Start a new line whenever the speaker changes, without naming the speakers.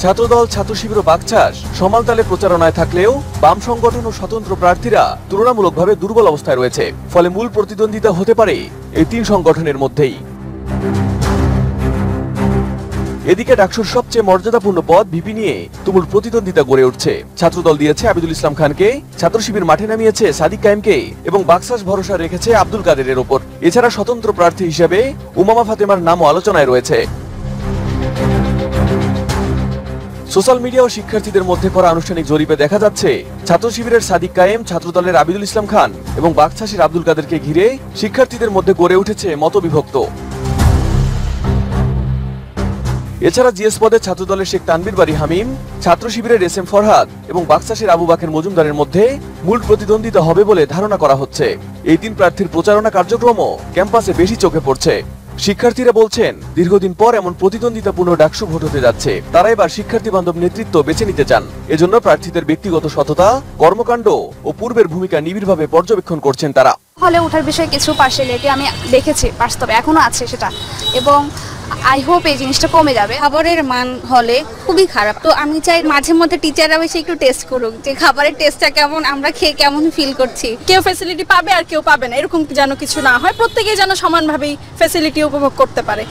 ছাত্রদল, ছাত্র শিবির ও বাকচাষ সমান তালে প্রচারণায় থাকলেও বাম সংগঠন ও স্বতন্ত্র প্রার্থীরা তুলনামূলকভাবে দুর্বল অবস্থায় রয়েছে। ফলে মূল প্রতিদ্বন্দ্বিতা হতে পারে এই তিন সংগঠনের মধ্যেই। এদিকে ডাকসুর সবচেয়ে মর্যাদাপূর্ণ পদ ভিপি নিয়ে তুমুল প্রতিদ্বন্দ্বিতা গড়ে উঠছে। ছাত্রদল দিয়েছে আবিদুল ইসলাম খানকে, ছাত্র শিবির মাঠে নামিয়েছে সাদিক কায়েমকে এবং বাকশাস ভরসা রেখেছে আব্দুল কাদেরের ওপর। এছাড়া স্বতন্ত্র প্রার্থী হিসেবে উমামা ফাতেমার নামও আলোচনায় রয়েছে। সোশ্যাল মিডিয়া ও শিক্ষার্থীদের মধ্যে করা আনুষ্ঠানিক জরিপে দেখা যাচ্ছে, ছাত্র শিবিরের সাদিক কায়েম, ছাত্রদলের আবিদুল ইসলাম খান এবং বাকশাসের আব্দুল কাদেরকে ঘিরে শিক্ষার্থীদের মধ্যে গড়ে উঠেছে মতবিভক্ত। এছাড়া জিএস পদে ছাত্রদলের শেখ তানভীর বারী হামিম, ছাত্র শিবিরের এসএম ফরহাদ এবং বাকশাসের আবু বাকের মজুমদারের মধ্যে মূল প্রতিদ্বন্দ্বিতা হবে বলে ধারণা করা হচ্ছে। এই তিন প্রার্থীর প্রচারণা কার্যক্রমও ক্যাম্পাসে বেশি চোখে পড়ছে। শিক্ষার্থীরা বলছেন, দীর্ঘদিন পর এমন প্রতিদ্বন্দ্বিতাপূর্ণ ডাকসু ভোট হতে যাচ্ছে। তারা এবার শিক্ষার্থী বান্ধব নেতৃত্ব বেছে নিতে চান। এজন্য প্রার্থীদের ব্যক্তিগত সততা, কর্মকাণ্ড ও পূর্বের ভূমিকা নিবিড়ভাবে পর্যবেক্ষণ করছেন তারা।
হলে ওঠার বিষয়ে কিছু পার্সিয়ালিটি আমি দেখেছি, বাস্তবে এখনো আছে সেটা, এবং আই হোপ এই জিনিসটা কমে যাবে।
খাবারের মান হলে খুবই খারাপ। তো আমি চাই মাঝে মধ্যে টিচাররা এসে একটু টেস্ট করুক যে খাবারের টেস্টটা কেমন, আমরা খেয়ে কেমন ফিল করছি।
কেউ ফ্যাসিলিটি পাবে আর কেউ পাবে না, এরকম যেন কিছু না হয়। প্রত্যেকেই যেন সমানভাবেই ফ্যাসিলিটি উপভোগ করতে পারে।